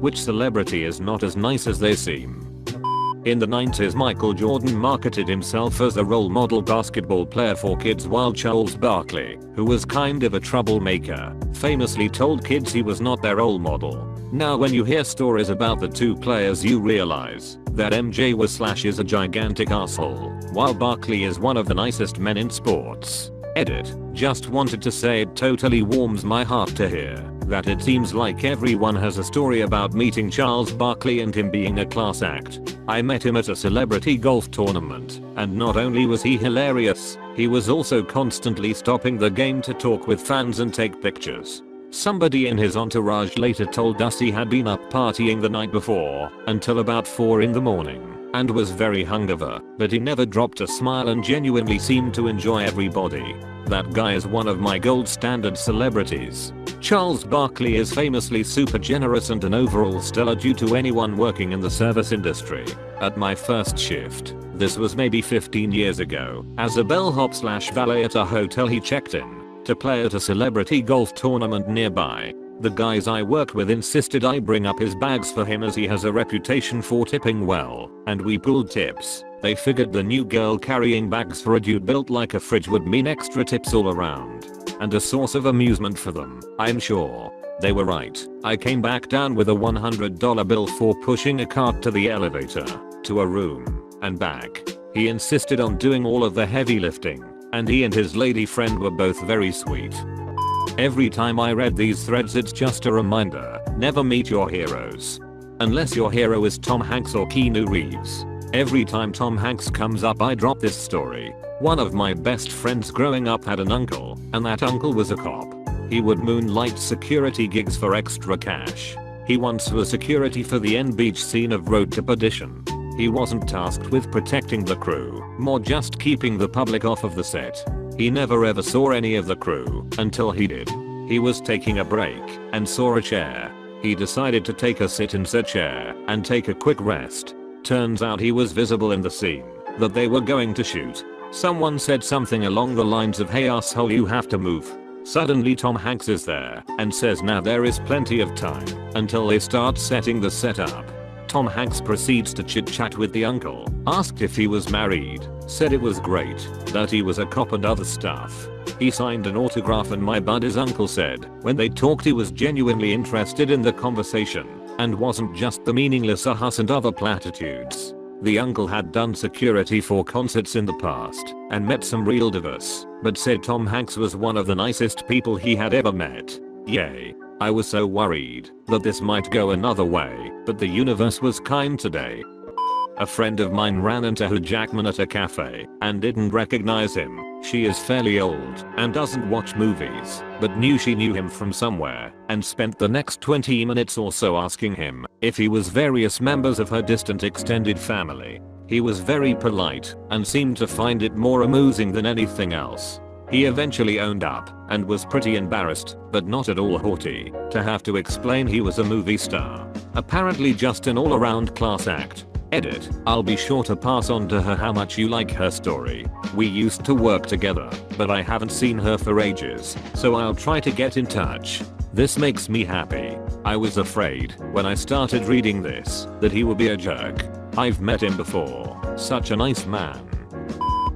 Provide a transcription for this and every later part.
Which celebrity is not as nice as they seem? In the 90s, Michael Jordan marketed himself as a role model basketball player for kids, while Charles Barkley, who was kind of a troublemaker, famously told kids he was not their role model. Now when you hear stories about the two players, you realize that MJ is a gigantic asshole, while Barkley is one of the nicest men in sports. Edit. Just wanted to say it totally warms my heart to hear that it seems like everyone has a story about meeting Charles Barkley and him being a class act. I met him at a celebrity golf tournament, and not only was he hilarious, he was also constantly stopping the game to talk with fans and take pictures. Somebody in his entourage later told us he had been up partying the night before until about 4 in the morning and was very hungover, but he never dropped a smile and genuinely seemed to enjoy everybody. That guy is one of my gold standard celebrities. Charles Barkley is famously super generous and an overall stellar dude to anyone working in the service industry. At my first shift, this was maybe 15 years ago, as a bellhop/valet at a hotel, he checked in to play at a celebrity golf tournament nearby. The guys I worked with insisted I bring up his bags for him as he has a reputation for tipping well, and we pooled tips. They figured the new girl carrying bags for a dude built like a fridge would mean extra tips all around, and a source of amusement for them, I'm sure. They were right. I came back down with a $100 bill for pushing a cart to the elevator, to a room, and back. He insisted on doing all of the heavy lifting, and he and his lady friend were both very sweet. Every time I read these threads, it's just a reminder, never meet your heroes. Unless your hero is Tom Hanks or Keanu Reeves. Every time Tom Hanks comes up, I drop this story. One of my best friends growing up had an uncle, and that uncle was a cop. He would moonlight security gigs for extra cash. He once was security for the end beach scene of Road to Perdition. He wasn't tasked with protecting the crew, more just keeping the public off of the set. He never ever saw any of the crew until he did. He was taking a break and saw a chair. He decided to take a sit in said chair and take a quick rest. Turns out he was visible in the scene that they were going to shoot. Someone said something along the lines of, "Hey asshole, you have to move." Suddenly Tom Hanks is there and says now there is plenty of time until they start setting the setup. Tom Hanks proceeds to chit chat with the uncle, asked if he was married, said it was great, that he was a cop and other stuff. He signed an autograph, and my buddy's uncle said when they talked he was genuinely interested in the conversation and wasn't just the meaningless ahus and other platitudes. The uncle had done security for concerts in the past and met some real divas, but said Tom Hanks was one of the nicest people he had ever met. Yay. I was so worried that this might go another way, but the universe was kind today. A friend of mine ran into Hugh Jackman at a cafe and didn't recognize him. She is fairly old and doesn't watch movies, but knew she knew him from somewhere and spent the next 20 minutes or so asking him if he was various members of her distant extended family. He was very polite and seemed to find it more amusing than anything else. He eventually owned up and was pretty embarrassed, but not at all haughty, to have to explain he was a movie star. Apparently just an all-around class act. Edit. I'll be sure to pass on to her how much you like her story. We used to work together, but I haven't seen her for ages, so I'll try to get in touch. This makes me happy. I was afraid, when I started reading this, that he would be a jerk. I've met him before. Such a nice man.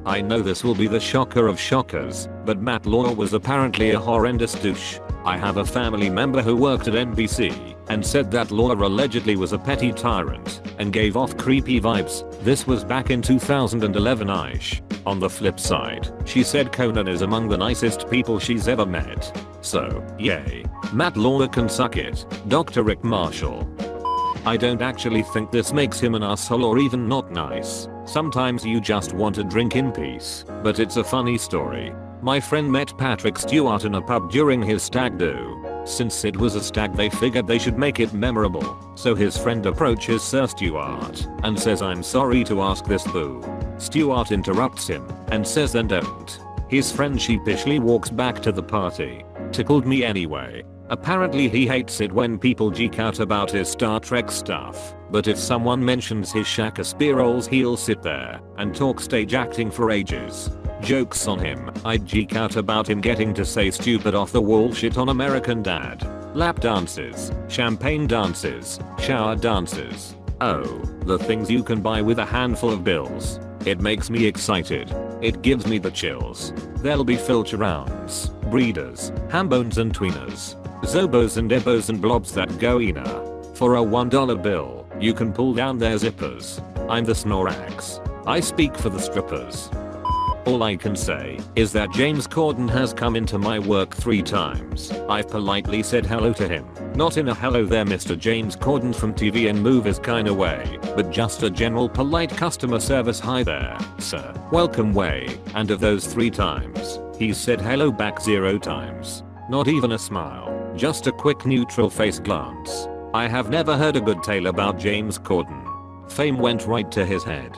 I know this will be the shocker of shockers, but Matt Lauer was apparently a horrendous douche. I have a family member who worked at NBC and said that Lauer allegedly was a petty tyrant and gave off creepy vibes. This was back in 2011-ish. On the flip side, she said Conan is among the nicest people she's ever met. So, yay. Matt Lauer can suck it. Dr. Rick Marshall. I don't actually think this makes him an asshole or even not nice. Sometimes you just want to drink in peace, but it's a funny story. My friend met Patrick Stewart in a pub during his stag do. Since it was a stag, they figured they should make it memorable, so his friend approaches Sir Stewart and says, "I'm sorry to ask this, boo." Stewart interrupts him and says, "Then don't." His friend sheepishly walks back to the party. "Tickled me anyway." Apparently he hates it when people geek out about his Star Trek stuff, but if someone mentions his Shaka Spearols, he'll sit there and talk stage acting for ages. Jokes on him. I'd geek out about him getting to say stupid off the wall shit on American Dad. lap dances, champagne dances, shower dances. Oh, the things you can buy with a handful of bills. It makes me excited. It gives me the chills. There'll be filter rounds, breeders, hambones and tweeners, zobos and ebos and blobs that go ina. For a $1 bill, you can pull down their zippers. I'm the Snorax. I speak for the strippers. All I can say is that James Corden has come into my work 3 times. I've politely said hello to him. Not in a hello there Mr. James Corden from TV and movies kinda way, but just a general polite customer service hi there, sir, welcome way, and of those 3 times, he's said hello back 0 times. Not even a smile, just a quick neutral face glance. I have never heard a good tale about James Corden. Fame went right to his head.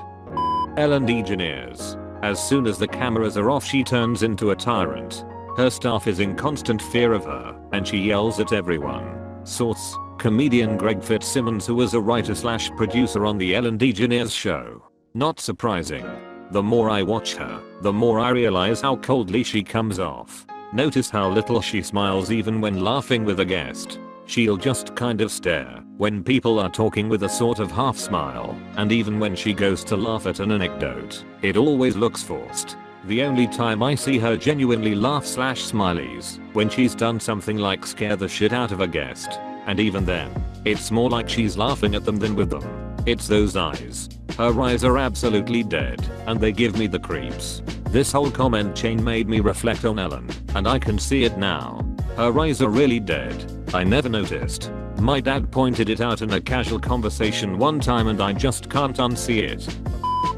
Ellen DeGeneres. As soon as the cameras are off she turns into a tyrant. Her staff is in constant fear of her, and she yells at everyone. Source: comedian Greg Fitzsimmons, who was a writer/producer on the Ellen DeGeneres show. Not surprising. The more I watch her, the more I realize how coldly she comes off. Notice how little she smiles even when laughing with a guest. She'll just kind of stare when people are talking with a sort of half smile, and even when she goes to laugh at an anecdote, it always looks forced. The only time I see her genuinely laugh/smileys when she's done something like scare the shit out of a guest, and even then, it's more like she's laughing at them than with them. It's those eyes. Her eyes are absolutely dead, and they give me the creeps. This whole comment chain made me reflect on Ellen, and I can see it now. Her eyes are really dead. I never noticed. My dad pointed it out in a casual conversation one time and I just can't unsee it.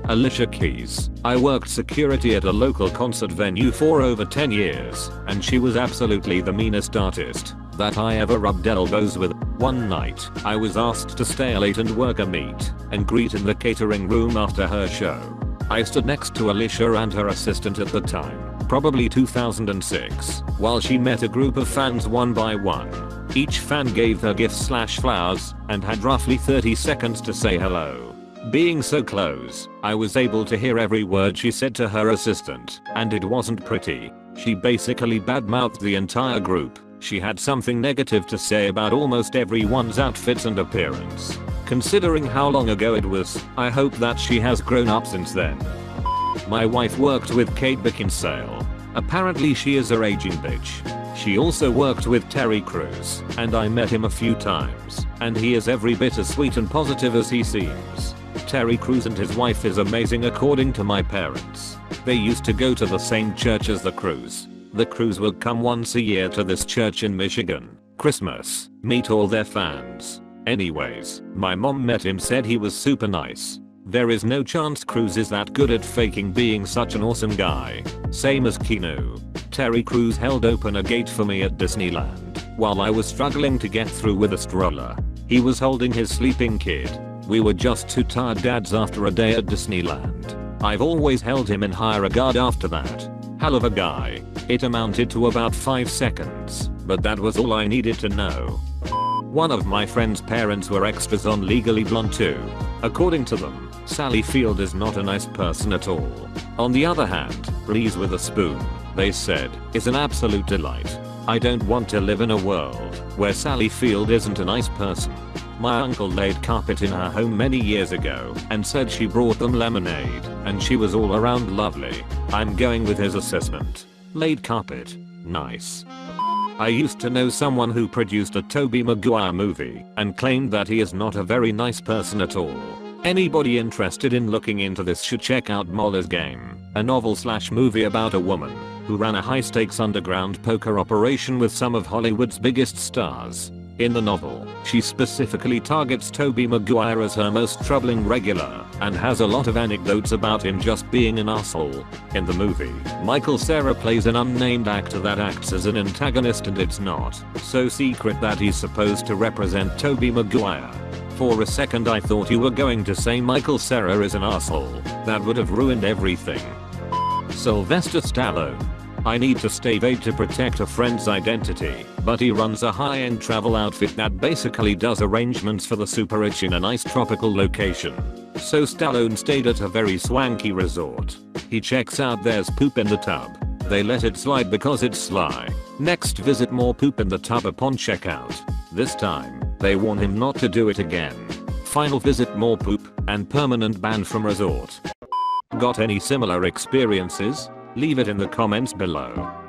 Alicia Keys. I worked security at a local concert venue for over 10 years, and she was absolutely the meanest artist that I ever rubbed elbows with. One night, I was asked to stay late and work a meet and greet in the catering room after her show. I stood next to Alicia and her assistant at the time, probably 2006, while she met a group of fans one by one. Each fan gave her gifts/flowers and had roughly 30 seconds to say hello. Being so close, I was able to hear every word she said to her assistant, and it wasn't pretty. She basically badmouthed the entire group. She had something negative to say about almost everyone's outfits and appearance. Considering how long ago it was, I hope that she has grown up since then. My wife worked with Kate Beckinsale. Apparently she is a raging bitch. She also worked with Terry Crews, and I met him a few times, and he is every bit as sweet and positive as he seems. Terry Crews and his wife is amazing according to my parents. They used to go to the same church as the Crews. The Crews will come once a year to this church in Michigan. Christmas, meet all their fans. Anyways, my mom met him, said he was super nice. There is no chance Crews is that good at faking being such an awesome guy. Same as Keanu. Terry Crews held open a gate for me at Disneyland while I was struggling to get through with a stroller. He was holding his sleeping kid. We were just 2 tired dads after a day at Disneyland. I've always held him in high regard after that. Hell of a guy. It amounted to about 5 seconds, but that was all I needed to know. One of my friend's parents were extras on Legally Blonde 2. According to them, Sally Field is not a nice person at all. On the other hand, Reese with a spoon, they said, is an absolute delight. I don't want to live in a world where Sally Field isn't a nice person. My uncle laid carpet in her home many years ago and said she brought them lemonade and she was all around lovely. I'm going with his assessment. Laid carpet. Nice. I used to know someone who produced a Tobey Maguire movie and claimed that he is not a very nice person at all. Anybody interested in looking into this should check out Molly's Game, a novel/movie about a woman who ran a high-stakes underground poker operation with some of Hollywood's biggest stars. In the novel, she specifically targets Tobey Maguire as her most troubling regular and has a lot of anecdotes about him just being an asshole. In the movie, Michael Cera plays an unnamed actor that acts as an antagonist, and it's not so secret that he's supposed to represent Tobey Maguire. For a second I thought you were going to say Michael Cera is an asshole. That would have ruined everything. Sylvester Stallone. I need to stay vague to protect a friend's identity, but he runs a high-end travel outfit that basically does arrangements for the super rich in a nice tropical location. So Stallone stayed at a very swanky resort. He checks out, there's poop in the tub. They let it slide because it's sly. Next, visit more poop in the tub upon checkout. This time, they warn him not to do it again. Final visit, more poop, and permanent ban from resort. Got any similar experiences? Leave it in the comments below.